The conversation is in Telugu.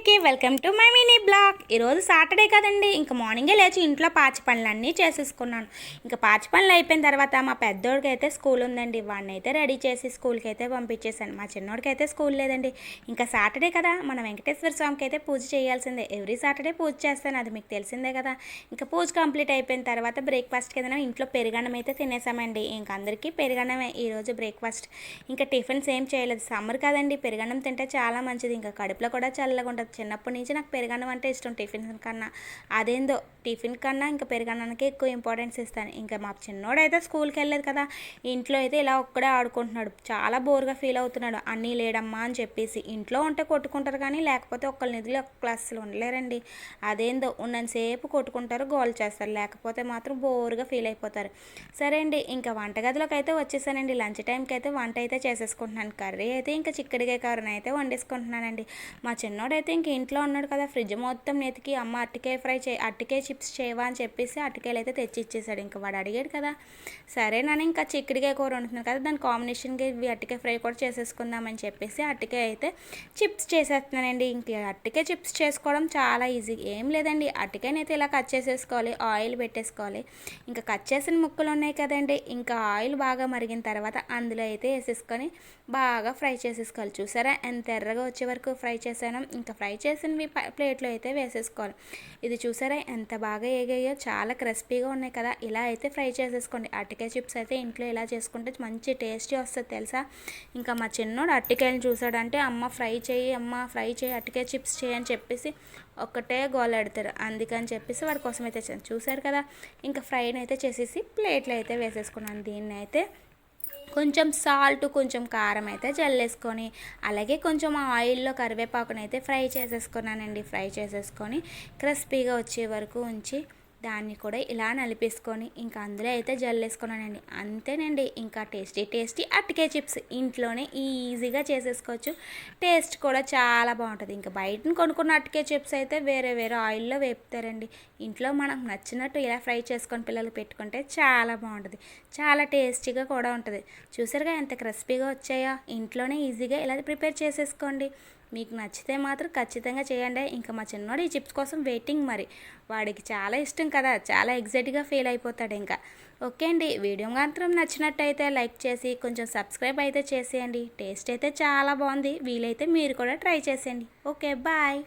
అందరికీ welcome to my mini blog. ఈరోజు సాటర్డే కదండి, ఇంకా మార్నింగే లేచి ఇంట్లో పాచి పనులన్నీ చేసేసుకున్నాను. ఇంకా పాచి పనులు అయిపోయిన తర్వాత మా పెద్దోడికి అయితే స్కూల్ ఉందండి, వాడిని అయితే రెడీ చేసి స్కూల్కి అయితే పంపించేశాను. మా చిన్నోడికి అయితే స్కూల్ లేదండి. ఇంకా సాటర్డే కదా, మన వెంకటేశ్వర స్వామికి అయితే పూజ చేయాల్సిందే. ఎవ్రీ సాటర్డే పూజ చేస్తాను, అది మీకు తెలిసిందే కదా. ఇంకా పూజ కంప్లీట్ అయిపోయిన తర్వాత బ్రేక్ఫాస్ట్ కింద ఇంట్లో పెరుగన్నం అయితే తినేసామండి. ఇంకా అందరికీ పెరుగన్నమే ఈరోజు బ్రేక్ఫాస్ట్. ఇంకా టిఫిన్స్ ఏం చేయలేదు, సమ్మర్ కదండి, పెరుగన్నం తింటే చాలా మంచిది. ఇంకా కడుపులో కూడా చల్లగా ఉంటుంది. చిన్నప్పటి నుంచి నాకు పెరుగన్నం అంటే ఇష్టం టిఫిన్ కన్నా. అదేందో టిఫిన్ కన్నా ఇంకా పెరుగన్నానికి ఎక్కువ ఇంపార్టెన్స్ ఇస్తాను. ఇంకా మా చిన్నోడైతే స్కూల్కి వెళ్ళలేదు కదా, ఇంట్లో అయితే ఇలా ఒక్కడే ఆడుకుంటున్నాడు. చాలా బోర్గా ఫీల్ అవుతున్నాడు. అన్నీ లేడమ్మా అని చెప్పేసి. ఇంట్లో ఉంటే కొట్టుకుంటారు కానీ లేకపోతే ఒక్కళ్ళ నిధులు ఒక క్లాసులు ఉండలేరండి. అదేందో ఉన్నంతసేపు కొట్టుకుంటారు, గోల్ చేస్తారు, లేకపోతే మాత్రం బోర్గా ఫీల్ అయిపోతారు. సరే అండి, ఇంకా వంటగదిలోకి అయితే వచ్చేసానండి. లంచ్ టైంకి అయితే వంట అయితే చేసేసుకుంటున్నాను. కర్రీ అయితే ఇంకా చిక్కడికాయ కర్రీని అయితే వండేసుకుంటున్నానండి. మా చిన్నోడైతే ఇంక ఇంట్లో ఉన్నాడు కదా, ఫ్రిడ్జ్ మొత్తం నెతికి అమ్మ అట్టికాయ చిప్స్ చేయవా అని చెప్పేసి అట్టికాయలు అయితే తెచ్చి ఇచ్చేసాడు. ఇంకా వాడు అడిగాడు కదా, సరేనని ఇంకా చిక్కడికాయ కూర వండుతున్నాను కదా, దాని కాంబినేషన్కి అట్టికాయ ఫ్రై కూడా చేసేసుకుందామని చెప్పేసి అట్టికాయ అయితే చిప్స్ చేసేస్తున్నానండి. ఇంక అట్టికాయ చిప్స్ చేసుకోవడం చాలా ఈజీ, ఏం లేదండి. అట్టికాయని అయితే ఇలా కట్ చేసేసుకోవాలి, ఆయిల్ పెట్టేసుకోవాలి. ఇంకా కట్ చేసిన ముక్కలు ఉన్నాయి కదండి, ఇంకా ఆయిల్ బాగా మరిగిన తర్వాత అందులో అయితే వేసేసుకొని బాగా ఫ్రై చేసేసుకోవాలి. చూసారా ఎంత ఎర్రగా వచ్చే వరకు ఫ్రై చేశాను. ఇంకా ఫ్రై చేసినవి ప్లేట్లో అయితే వేసేసుకోవాలి. ఇది చూసారా ఎంత బాగా ఏగాయో, చాలా క్రిస్పీగా ఉన్నాయి కదా. ఇలా అయితే ఫ్రై చేసేసుకోండి. అరటికాయ చిప్స్ అయితే ఇంట్లో ఇలా చేసుకుంటే మంచి టేస్టీ వస్తుంది తెలుసా. ఇంకా మా చిన్నోడు అరటికాయలు చూసాడంటే అమ్మ ఫ్రై చేయి, అమ్మ ఫ్రై చేయి, అరటికాయ చిప్స్ చేయి అని చెప్పేసి ఒక్కటే గోలాడతారు. అందుకని చెప్పేసి వాడి కోసం అయితే చూసారు కదా. ఇంకా ఫ్రైని అయితే చేసేసి ప్లేట్లో అయితే వేసేసుకున్నాను. దీన్ని అయితే కొంచెం సాల్ట్, కొంచెం కారం అయితే చల్లేసుకొని, అలాగే కొంచెం ఆయిల్లో కరివేపాకునైతే ఫ్రై చేసేసుకున్నానండి. ఫ్రై చేసేసుకొని క్రిస్పీగా వచ్చే వరకు ఉంచి దాన్ని కూడా ఇలా నలిపేసుకొని ఇంకా అందులో అయితే జల్లేసుకున్నానండి. అంతేనండి, ఇంకా టేస్టీ అరటికాయ చిప్స్ ఇంట్లోనే ఈజీగా చేసేసుకోవచ్చు. టేస్ట్ కూడా చాలా బాగుంటుంది. ఇంకా బయటను కొనుక్కున్న అరటికాయ చిప్స్ అయితే వేరే ఆయిల్లో వేపుతారండి. ఇంట్లో మనకు నచ్చినట్టు ఇలా ఫ్రై చేసుకొని పిల్లలు పెట్టుకుంటే చాలా బాగుంటుంది, చాలా టేస్టీగా కూడా ఉంటుంది. చూసారుగా ఎంత క్రిస్పీగా వచ్చాయో. ఇంట్లోనే ఈజీగా ఇలా ప్రిపేర్ చేసేసుకోండి. మీకు నచ్చితే మాత్రం ఖచ్చితంగా చేయండి. ఇంకా మా చిన్నోడు ఈ చిప్స్ కోసం వెయిటింగ్. మరి వాడికి చాలా ఇష్టం కదా, చాలా ఎగ్జైట్గా ఫీల్ అయిపోతాడు. ఇంకా ఓకే అండి, వీడియో మాత్రం నచ్చినట్టయితే లైక్ చేసి కొంచెం సబ్స్క్రైబ్ అయితే చేసేయండి. టేస్ట్ అయితే చాలా బాగుంది, వీలైతే మీరు కూడా ట్రై చేసేయండి. Okay, bye.